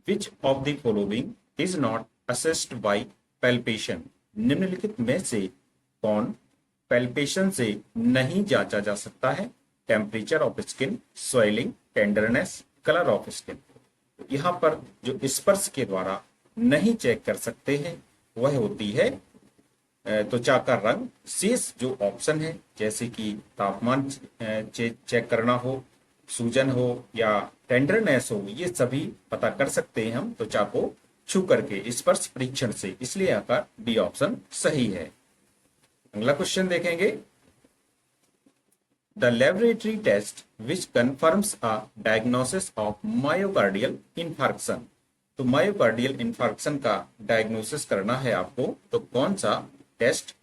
Which of the following is not assessed by palpation, निम्नलिखित में से कौन पैल्पेशन से नहीं जांचा जा सकता है? Temperature of skin, swelling, tenderness, colour of skin. यहाँ पर जो स्पर्श के द्वारा नहीं चेक कर सकते हैं वह होती है त्वचा का रंग। शेष जो ऑप्शन है जैसे कि तापमान चेक करना हो, सूजन हो या टेंडरनेस हो, ये सभी पता कर सकते हैं हम त्वचा को छू करके स्पर्श परीक्षण से, इसलिए यहाँ का डी ऑप्शन सही है। अगला क्वेश्चन देखेंगे। The laboratory test which confirms a diagnosis of myocardial infarction, तो मायोकार्डियल इंफार्क्शन का डायग्नोसिस करना है आपको, तो कौन सा टेस्ट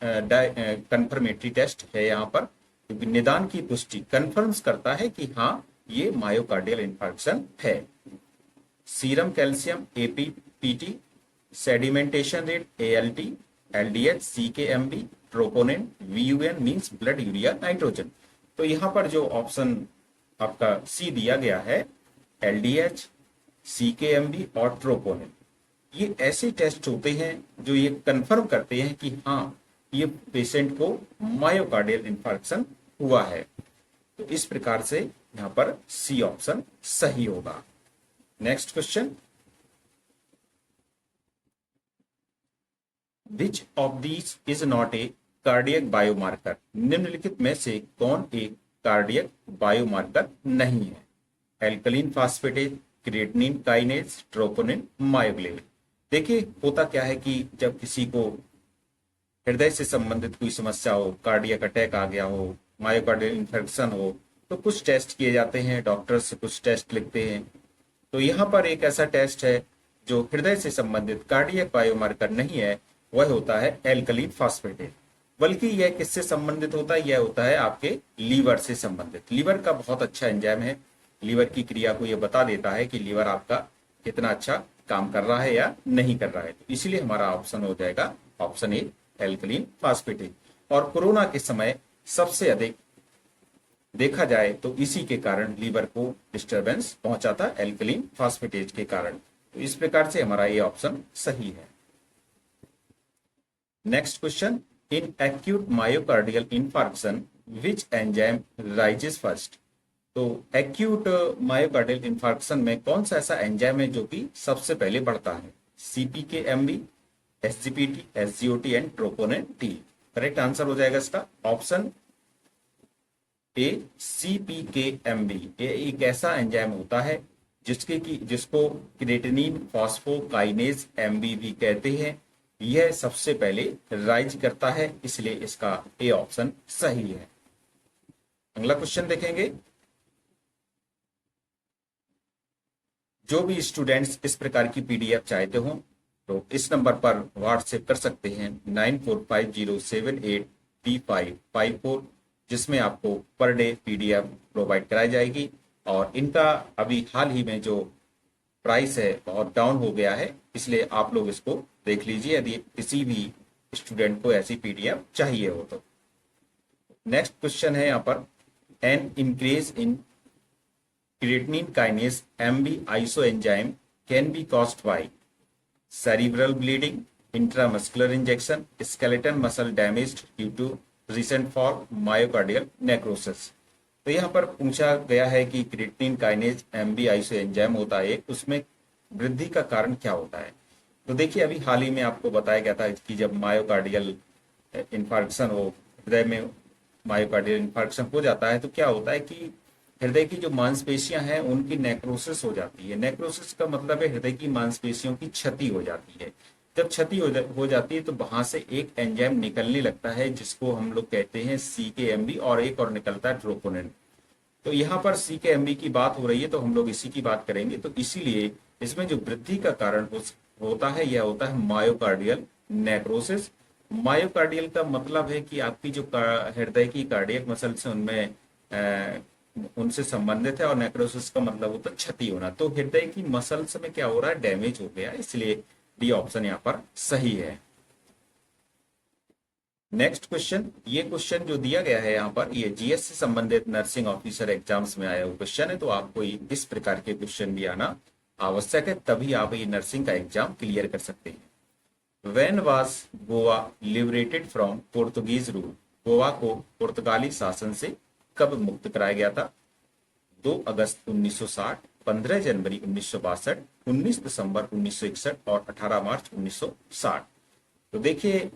कंफर्मेटरी टेस्ट है यहाँ पर, क्योंकि निदान की पुष्टि कन्फर्म्स करता है कि हाँ ये मायोकार्डियल इंफार्क्शन है। Serum calcium APPT, sedimentation rate ALT, LDH, CKMB, troponin, VUN means blood urea nitrogen. तो यहाँ पर जो ऑप्शन आपका सी दिया गया है, एलडीएच, सीकेएमबी और ट्रोपोनिन, ये ऐसे टेस्ट होते हैं जो ये कंफर्म करते हैं कि हाँ ये पेशेंट को मायोकार्डियल इंफार्क्शन हुआ है। तो इस प्रकार से यहाँ पर सी ऑप्शन सही होगा। Next question, which of these is not a cardiac biomarker, निम्नलिखित में से कौन एक कार्डियक बायोमार्कर नहीं है? Alkaline phosphatase, creatinine kinase, troponin, myoglobin. देखिए होता क्या है कि जब किसी को हृदय से संबंधित कोई समस्या हो, कार्डियक अटैक आ गया हो, मायोकार्डियल इंफेक्शन हो, तो कुछ टेस्ट किए जाते हैं, डॉक्टर्स कुछ टेस्ट लिखते हैं। तो यहाँ पर एक ऐसा टेस्ट है जो हृदय से संबंधित कार्डियक बायोमार्कर नहीं है, वह होता है एल्कलीन फास्फेटेज। बल्कि यह किससे संबंधित होता है? यह होता है आपके लीवर से संबंधित। लीवर का बहुत अच्छा एंजाइम है, लीवर की क्रिया को यह बता देता है कि लीवर आपका कितना अच्छा काम कर रहा है या नहीं कर रहा है। तो इसलिए हमारा ऑप्शन हो जाएगा ऑप्शन ए, एल्कलीन फास्फेटेज। और कोरोना के समय सबसे अधिक देखा जाए तो इसी के कारण लीवर को डिस्टरबेंस पहुंचा था, एल्कलीन फास्फेटेज के कारण। तो इस प्रकार से हमारा ये ऑप्शन सही है। Next question, in acute myocardial infarction which enzyme rises first, तो एक्यूट मायोकार्डियल इंफार्क्शन में कौन सा ऐसा एंजाइम है जो कि सबसे पहले बढ़ता है? CPKMB, SGPT, SGOT and troponin T. Correct answer हो जाएगा इसका ऑप्शन ए, सीपीकेएमबी। ये एक ऐसा एंजाइम होता है जिसको क्रिएटिनिन फॉस्फोकाइनेज एमबी कहते हैं। यह सबसे पहले राइज करता है, इसलिए इसका ए ऑप्शन सही है। अगला क्वेश्चन देखेंगे। जो भी स्टूडेंट्स इस प्रकार की पीडीएफ चाहते हो तो इस नंबर पर व्हाट्सएप कर सकते हैं 9450783554, जिसमें आपको पर डे पीडीएफ प्रोवाइड कराई जाएगी। और इनका अभी हाल ही में जो प्राइस है बहुत डाउन हो गया है, इसलिए आप लोग इसको देख लीजिए यदि किसी भी स्टूडेंट को ऐसी पीडीएफ चाहिए हो तो। नेक्स्ट क्वेश्चन है यहाँ पर, an increase in creatinine kinase MB isoenzyme can be caused by cerebral bleeding, intramuscular injection, skeletal muscle damage due to recent fall, myocardial necrosis। तो यहाँ पर पूछा गया है कि क्रिएटिनिन काइनेज MB आइसोएंजाइम होता है, उसमें वृद्धि का कारण क्या होता है? तो देखिए अभी हाल ही में आपको बताया गया था कि जब मायोकार्डियल इंफार्क्शन हो, हृदय में मायोकार्डियल इंफार्क्शन हो जाता है, तो क्या होता है कि हृदय की जो मांसपेशियां हैं उनकी नेक्रोसिस हो जाती है। नेक्रोसिस का मतलब है हृदय की मांसपेशियों की क्षति हो जाती है। जब क्षति हो जाती है तो वहां से एक एंजाइम निकलने लगता है जिसको हम लोग कहते हैं सीकेएमबी, और एक और निकलता है ट्रोपोनिन। तो यहाँ पर सीकेएमबी की बात हो रही है तो हम लोग इसी की बात करेंगे। तो इसीलिए इसमें जो वृद्धि का कारण होता है यह होता है मायोकार्डियल नेक्रोसिस। मायोकार्डियल का मतलब है कि आपकी जो हृदय की कार्डियक मसल्स है उनमें उनसे संबंधित है, और नेक्रोसिस का मतलब होता है क्षति होना। तो हृदय की मसल्स में क्या हो रहा है? डैमेज हो गया, इसलिए डी ऑप्शन यहाँ पर सही है। नेक्स्ट क्वेश्चन, ये क्वेश्चन जो दिया गया है यहाँ पर ये जीएस से संबंधित नर्सिंग ऑफिसर एग्जाम्स में आया हुआ क्वेश्चन है, तो आपको इस प्रकार के क्वेश्चन भी आना आवश्यक है, तभी आप ये नर्सिंग का एग्जाम क्लियर कर सकते हैं। When was Goa liberated from Portuguese rule, Goa को पुर्तगाली शासन से कब मुक्त कराया गया था? 2 अगस्त 1960, 15 जनवरी 1962, 19 दिसंबर 1961 और 18 मार्च 1960। तो देखिए,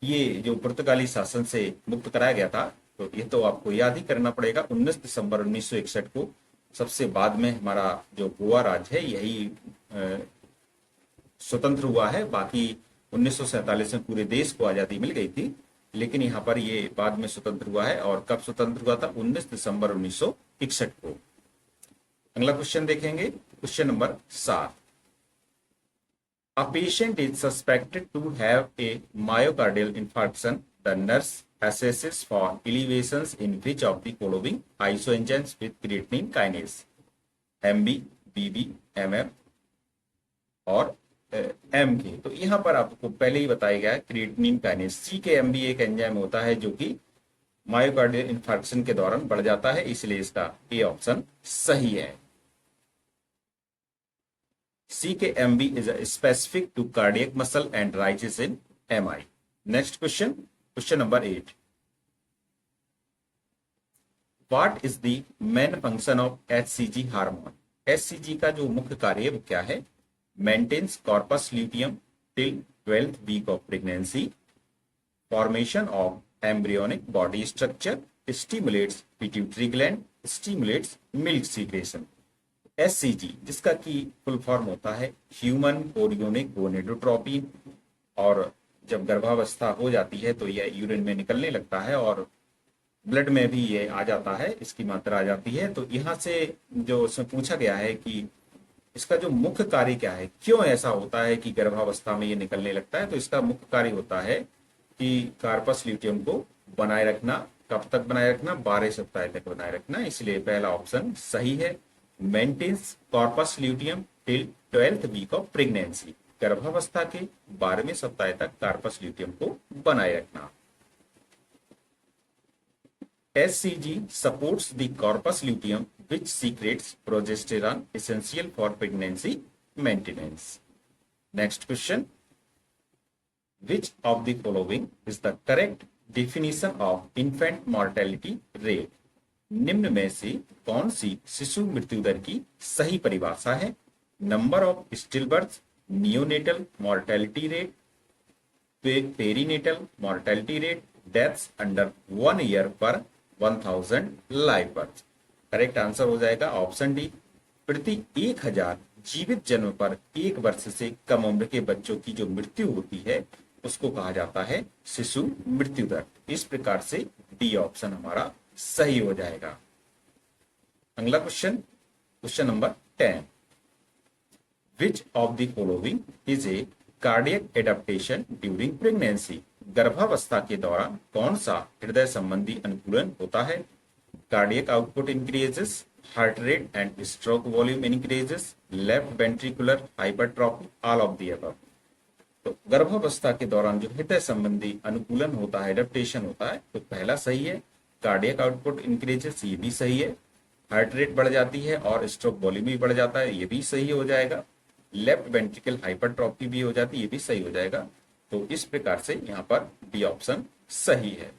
ये जो पुर्तगाली शासन से मुक्त कराया गया था, तो ये तो आपको याद ही करना पड़ेगा। 19 दिसंबर 1961 को सबसे बाद में हमारा जो गोवा राज्य है यही स्वतंत्र हुआ है। बाकी 1947 में पूरे देश को आजादी मिल गई थी, लेकिन यहाँ पर ये बाद में स्वतंत्र हुआ है। और कब स्वतंत्र हुआ था? 19 दिसंबर 1961 को। अगला क्वेश्चन देखेंगे, question number 7। A patient is suspected to have a myocardial infarction. The nurse assesses for elevations in which of the following isoenzymes with creatinine kinase? MB, BB, MM और M के। तो यहाँ पर आपको पहले ही बताया गया है क्रिएटिनिन काइनेज। CKMB एक एंजाइम होता है जो कि मायोकार्डियल इंफार्क्शन के दौरान बढ़ जाता है, इसलिए इसका ए ऑप्शन सही है। CKMB is specific to cardiac muscle and rises in MI. Next question, question number 8. What is the main function of HCG hormone? HCG का जो मुख्य कार्य है वो क्या है? Maintains corpus luteum till 12th week of pregnancy, formation of embryonic body structure, stimulates pituitary gland, stimulates milk secretion. HCG जिसका की फुल फॉर्म होता है ह्यूमन कोरियोनिक गोनेडोट्रोपिन, और जब गर्भावस्था हो जाती है तो यह यूरिन में निकलने लगता है और ब्लड में भी ये आ जाता है, इसकी मात्रा आ जाती है। तो यहाँ से जो उसमें पूछा गया है कि इसका जो मुख्य कार्य क्या है, क्यों ऐसा होता है कि गर्भावस्था में ये निकलने लगता है? तो इसका मुख्य कार्य होता है कि कार्पस ल्यूटियम को बनाए रखना। कब तक बनाए रखना? 12 सप्ताह तक बनाए रखना, इसलिए पहला ऑप्शन सही है। Maintains corpus luteum till 12th week of pregnancy, गर्भावस्था के 12वें सप्ताह तक कार्पस ल्यूटियम को बनाए रखना। HCG supports the corpus luteum which secretes progesterone essential for pregnancy maintenance. Next question. Which of the following is the correct definition of infant mortality rate? निम्न में से कौन सी शिशु मृत्यु दर की सही परिभाषा है? Number of still birth, neonatal mortality rate, perinatal mortality rate, deaths under 1 year पर 1000 लाइव बर्थ। करेक्ट आंसर हो जाएगा ऑप्शन डी। प्रति 1000 जीवित जन्म पर 1 वर्ष से कम उम्र के बच्चों की जो मृत्यु होती है उसको कहा जाता है शिशु मृत्यु दर। इस प्रकार से डी ऑप्शन हमारा सही हो जाएगा। अगला question, question number 10। Which of the following is a cardiac adaptation during pregnancy? गर्भावस्था के दौरान कौन सा हृदय संबंधी अनुकूलन होता है? Cardiac output increases, heart rate and stroke volume increases, left ventricular hypertrophy, all of the above. तो गर्भावस्था के दौरान जो हृदय संबंधी अनुकूलन होता है, एडेप्टेशन होता है, तो पहला सही है। कार्डियक आउटपुट इंक्रीजेस, ये भी सही है। हार्ट रेट बढ़ जाती है और स्ट्रोक वॉल्यूम भी बढ़ जाता है, ये भी सही हो जाएगा। लेफ्ट वेंट्रिकल हाइपरट्रॉफी भी हो जाती है, ये भी सही हो जाएगा। तो इस प्रकार से यहाँ पर डी ऑप्शन सही है।